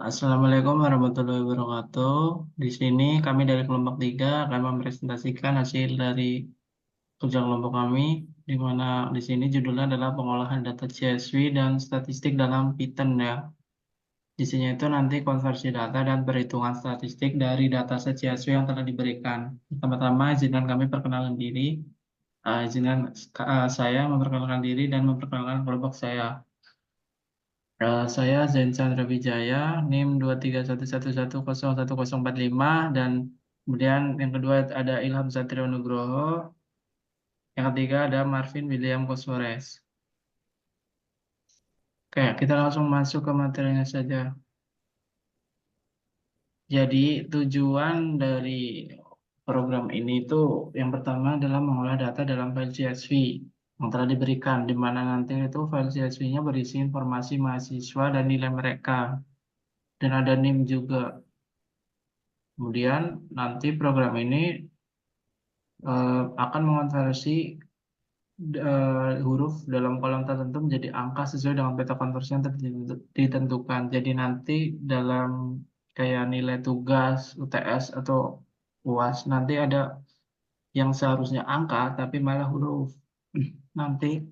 Assalamualaikum warahmatullahi wabarakatuh. Di sini kami dari kelompok 3 akan mempresentasikan hasil dari kerja kelompok kami, di mana di sini judulnya adalah pengolahan data CSV dan statistik dalam Python ya. Di sini itu nanti konversi data dan perhitungan statistik dari dataset CSV yang telah diberikan. Pertama-tama izinkan kami perkenalkan diri. Izinkan saya memperkenalkan diri dan memperkenalkan kelompok saya. Saya Zain Chandra Wijaya, NIM 23111011045, dan kemudian yang kedua ada Ilham Satrio Nugroho, yang ketiga ada Marvin William Koswores. Oke, kita langsung masuk ke materinya saja. Jadi tujuan dari program ini itu yang pertama adalah mengolah data dalam file CSV yang telah diberikan, di mana nanti itu file CSV-nya berisi informasi mahasiswa dan nilai mereka, dan ada NIM juga. Kemudian nanti program ini akan mengonversi huruf dalam kolom tertentu menjadi angka sesuai dengan peta konversi yang ditentukan. Jadi nanti dalam kayak nilai tugas, UTS atau UAS nanti ada yang seharusnya angka tapi malah huruf. Nanti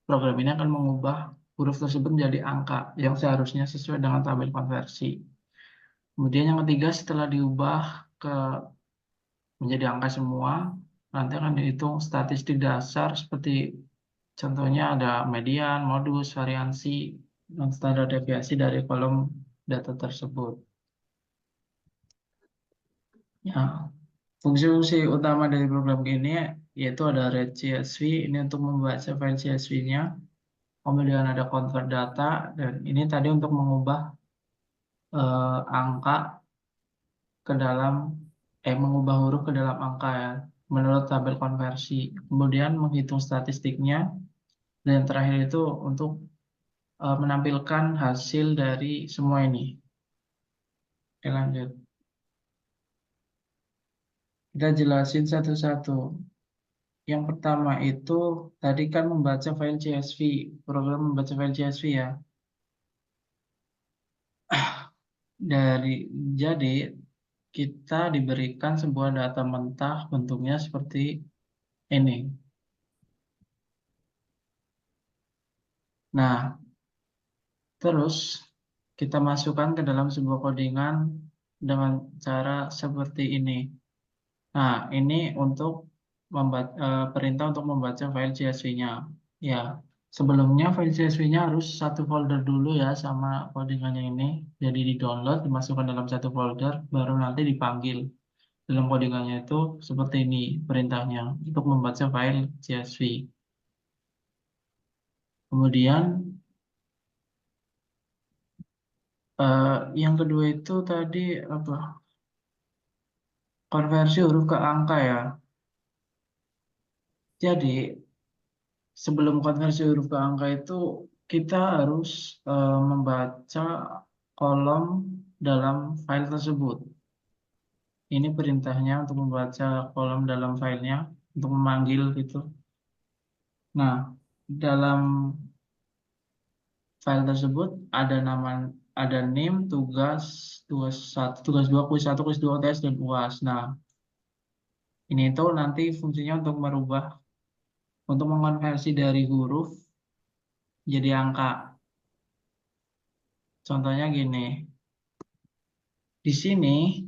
program ini akan mengubah huruf tersebut menjadi angka yang seharusnya sesuai dengan tabel konversi. Kemudian yang ketiga, setelah diubah ke menjadi angka semua, nanti akan dihitung statistik dasar seperti contohnya ada median, modus, variansi, dan standar deviasi dari kolom data tersebut. Ya, fungsi-fungsi utama dari program ini yaitu ada read CSV, ini untuk membaca file CSV-nya, kemudian ada convert data, dan ini tadi untuk mengubah angka ke dalam mengubah huruf ke dalam angka ya, menurut tabel konversi. Kemudian menghitung statistiknya, dan yang terakhir itu untuk menampilkan hasil dari semua ini. Oke, lanjut. Kita jelasin satu-satu. Yang pertama itu tadi kan membaca file CSV, program membaca file CSV ya. Dari jadi kita diberikan sebuah data mentah bentuknya seperti ini. Nah, terus kita masukkan ke dalam sebuah codingan dengan cara seperti ini. Nah, ini untuk perintah untuk membaca file CSV-nya. Ya, sebelumnya file CSV-nya harus satu folder dulu ya sama codingannya ini. Jadi di-download, dimasukkan dalam satu folder, baru nanti dipanggil. Dalam codingannya itu seperti ini perintahnya untuk membaca file CSV. Kemudian yang kedua itu tadi apa? Konversi huruf ke angka ya. Jadi sebelum konversi huruf ke angka itu kita harus membaca kolom dalam file tersebut. Ini perintahnya untuk membaca kolom dalam filenya, untuk memanggil gitu. Nah, dalam file tersebut ada nama, ada NIM, tugas 1, tugas 2, kuis 1, kuis 2, UTS, dan UAS. Nah, ini itu nanti fungsinya untuk merubah, untuk mengonversi dari huruf jadi angka. Contohnya gini, di sini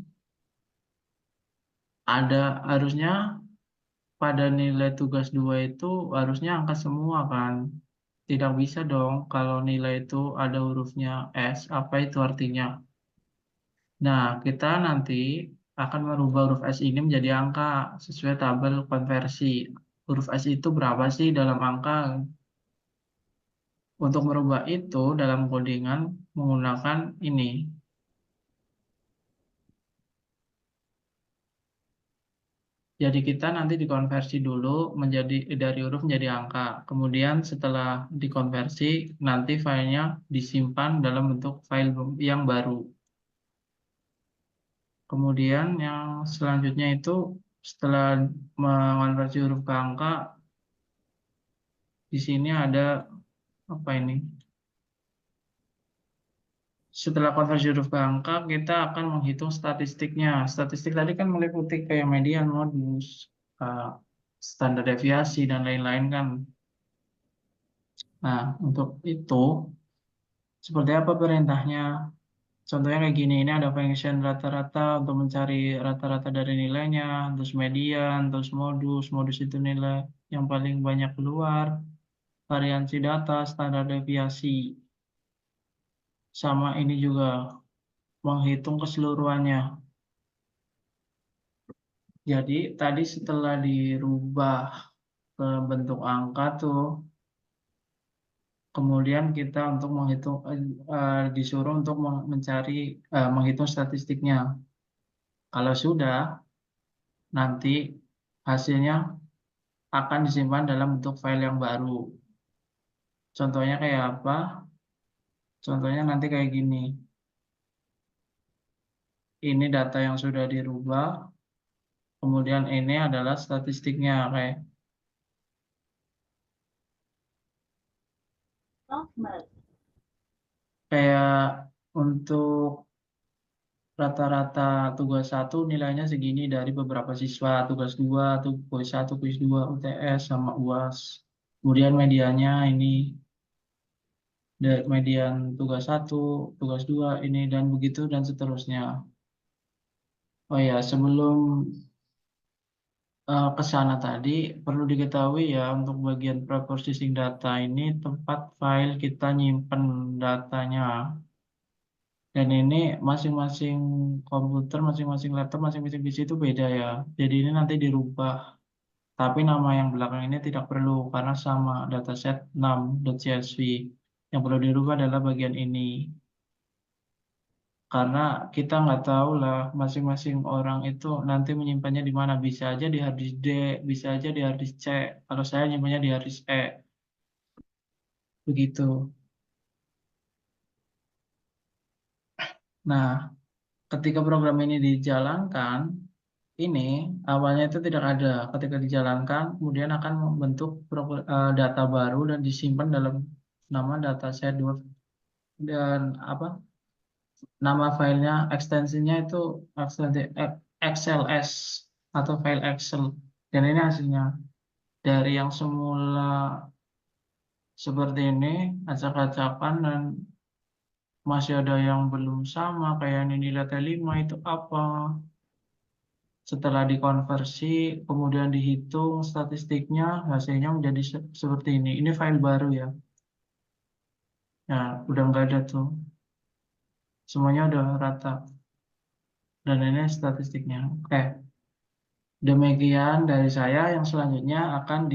ada harusnya pada nilai tugas 2 itu harusnya angka semua kan. Tidak bisa dong kalau nilai itu ada hurufnya S, apa itu artinya? Nah, kita nanti akan merubah huruf S ini menjadi angka sesuai tabel konversi. Huruf S itu berapa sih dalam angka? Untuk merubah itu dalam codingan menggunakan ini. Jadi kita nanti dikonversi dulu menjadi dari huruf menjadi angka. Kemudian setelah dikonversi, nanti filenya disimpan dalam bentuk file yang baru. Kemudian yang selanjutnya itu setelah mengonversi huruf ke angka, di sini ada apa ini? setelah konversi huruf ke angka, kita akan menghitung statistiknya. Statistik tadi kan meliputi kayak median, modus, eh, standar deviasi, dan lain-lain kan. Nah, untuk itu, seperti apa perintahnya? Contohnya kayak gini, ini ada function rata-rata untuk mencari rata-rata dari nilainya, terus median, terus modus, modus itu nilai yang paling banyak keluar, variansi data, standar deviasi. Sama ini juga menghitung keseluruhannya. Jadi tadi setelah dirubah ke bentuk angka tuh, kemudian kita untuk menghitung disuruh untuk mencari menghitung statistiknya. Kalau sudah, nanti hasilnya akan disimpan dalam bentuk file yang baru. Contohnya kayak apa? Contohnya nanti kayak gini. Ini data yang sudah dirubah, kemudian ini adalah statistiknya kayak untuk rata-rata tugas satu nilainya segini dari beberapa siswa, tugas dua, kuis satu, kuis dua, UTS sama UAS. Kemudian medianya ini median tugas satu, tugas dua ini dan begitu dan seterusnya. Oh ya, sebelum ke sana tadi perlu diketahui ya untuk bagian pre-processing data ini tempat file kita nyimpen datanya. Dan ini masing-masing komputer, masing-masing laptop, masing-masing PC itu beda ya. Jadi ini nanti dirubah. Tapi nama yang belakang ini tidak perlu karena sama dataset 6.csv. Yang perlu dirubah adalah bagian ini. Karena kita nggak tahu lah masing-masing orang itu nanti menyimpannya di mana. Bisa aja di hard disk D, bisa aja di hard disk C. Kalau saya nyimpannya di hard disk E. Begitu. Nah, ketika program ini dijalankan, ini awalnya itu tidak ada. Ketika dijalankan, kemudian akan membentuk data baru dan disimpan dalam nama dataset dua dan apa nama filenya ekstensinya itu ekstensi XLS atau file Excel. Dan ini hasilnya dari yang semula seperti ini acak-acakan dan masih ada yang belum sama kayak ini nilai T5 itu apa. Setelah dikonversi, kemudian dihitung statistiknya, hasilnya menjadi seperti ini. Ini file baru ya. Ya, udah nggak ada tuh. Semuanya udah rata. Dan ini statistiknya. Oke, demikian dari saya. Yang selanjutnya akan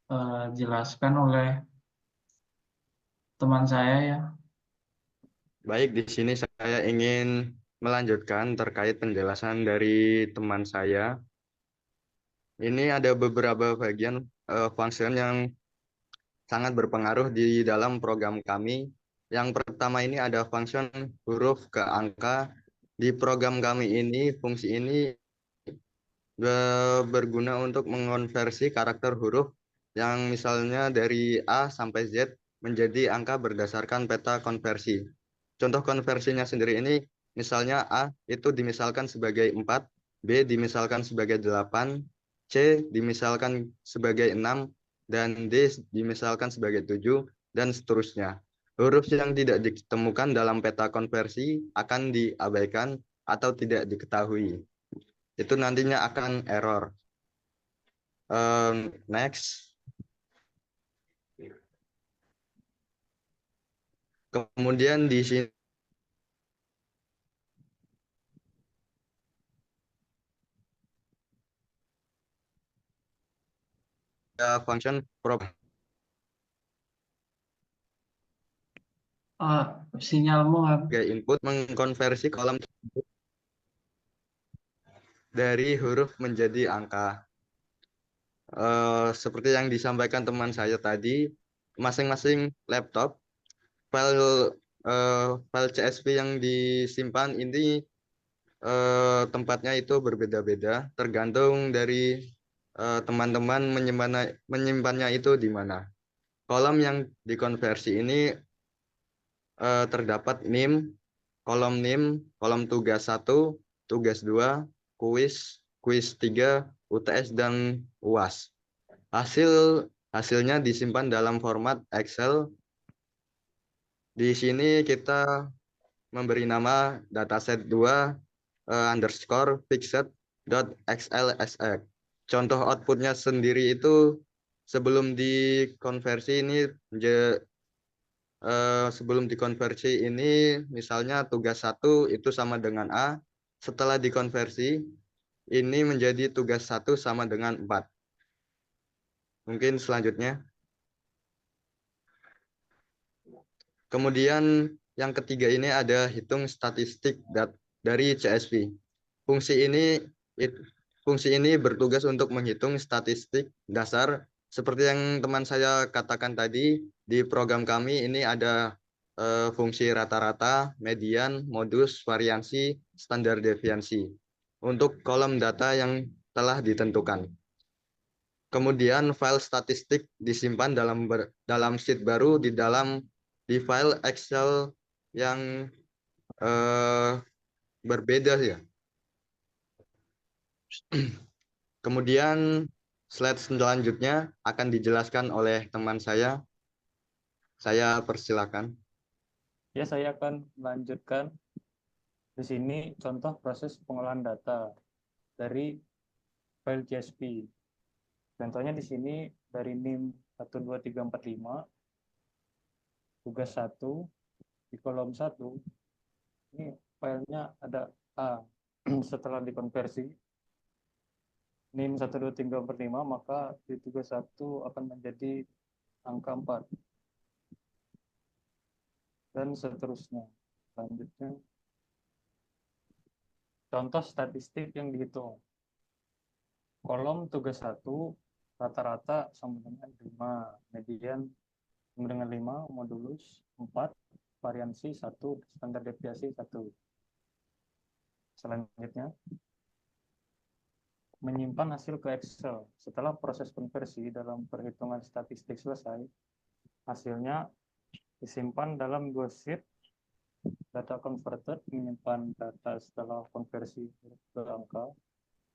dijelaskan oleh teman saya ya. Baik, di sini saya ingin melanjutkan terkait penjelasan dari teman saya. Ini ada beberapa bagian function yang sangat berpengaruh di dalam program kami. Yang pertama ini ada function huruf ke angka. Di program kami ini, fungsi ini berguna untuk mengonversi karakter huruf yang misalnya dari A sampai Z menjadi angka berdasarkan peta konversi. Contoh konversinya sendiri ini, misalnya A itu dimisalkan sebagai 4, B dimisalkan sebagai 8, C dimisalkan sebagai 6, dan D dimisalkan sebagai 7, dan seterusnya. Huruf yang tidak ditemukan dalam peta konversi akan diabaikan atau tidak diketahui. Itu nantinya akan error. Next. Kemudian di sini ada function prop Sinyalmu sebagai input mengkonversi kolom dari huruf menjadi angka. Seperti yang disampaikan teman saya tadi, masing-masing laptop file file CSV yang disimpan ini tempatnya itu berbeda-beda, tergantung dari teman-teman menyimpannya itu di mana. Kolom yang dikonversi ini terdapat NIM, kolom tugas 1, tugas 2, kuis 3, UTS, dan UAS. Hasilnya disimpan dalam format Excel. Di sini kita memberi nama dataset 2 underscore fixed.xlsx. Contoh outputnya sendiri itu sebelum dikonversi ini misalnya tugas 1 itu sama dengan A, setelah dikonversi ini menjadi tugas 1 sama dengan 4. Mungkin selanjutnya. Kemudian yang ketiga ini ada hitung statistik dari CSV. Fungsi ini bertugas untuk menghitung statistik dasar seperti yang teman saya katakan tadi. Di program kami ini ada fungsi rata-rata, median, modus, variansi, standar deviasi untuk kolom data yang telah ditentukan. Kemudian file statistik disimpan dalam sheet baru di file Excel yang berbeda ya. Kemudian slide selanjutnya akan dijelaskan oleh teman saya. Saya persilakan. Ya, saya akan melanjutkan. Di sini contoh proses pengolahan data dari file CSV. Contohnya di sini dari NIM 12345, tugas 1, di kolom 1, ini filenya ada A. Setelah dikonversi NIM 12345, maka di tugas 1 akan menjadi angka 4. Dan seterusnya. Selanjutnya, contoh statistik yang dihitung. Kolom tugas 1 rata-rata sama dengan 5, median sama dengan 5, modulus 4, variansi 1, standar deviasi 1. Selanjutnya, menyimpan hasil ke Excel. Setelah proses konversi dalam perhitungan statistik selesai, hasilnya disimpan dalam 2 sheet. Data converted menyimpan data setelah konversi ke angka,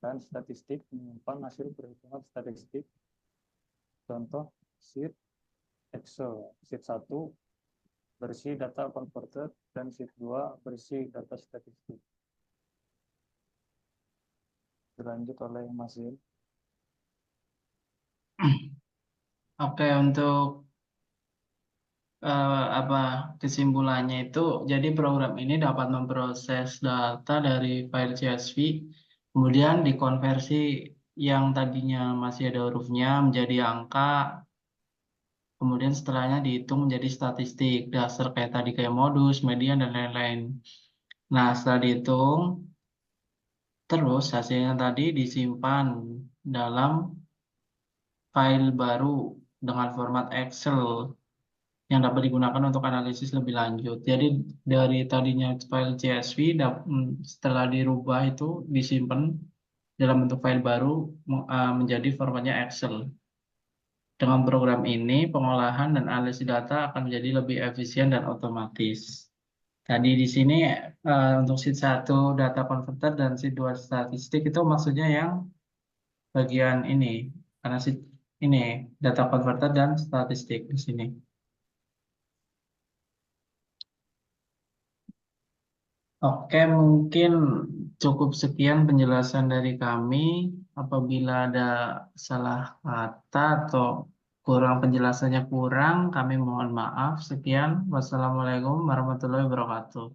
dan statistik menyimpan hasil perhitungan statistik. Contoh sheet Excel, sheet 1 berisi data converted dan sheet 2 berisi data statistik. Dilanjut oleh Mas Zil. Oke, untuk kesimpulannya itu, jadi program ini dapat memproses data dari file CSV, kemudian dikonversi yang tadinya masih ada hurufnya menjadi angka, kemudian setelahnya dihitung menjadi statistik dasar kayak tadi, kayak modus, median, dan lain-lain. Nah, setelah dihitung, terus hasilnya tadi disimpan dalam file baru dengan format Excel yang dapat digunakan untuk analisis lebih lanjut. Jadi dari tadinya file CSV setelah dirubah itu disimpan dalam bentuk file baru menjadi formatnya Excel. Dengan program ini, pengolahan dan analisis data akan menjadi lebih efisien dan otomatis. Tadi di sini untuk sheet 1 data converter dan sheet 2 statistik itu maksudnya yang bagian ini, karena sheet ini data converter dan statistik di sini. Oke, mungkin cukup sekian penjelasan dari kami. Apabila ada salah kata atau penjelasannya kurang, kami mohon maaf. Sekian. Wassalamualaikum warahmatullahi wabarakatuh.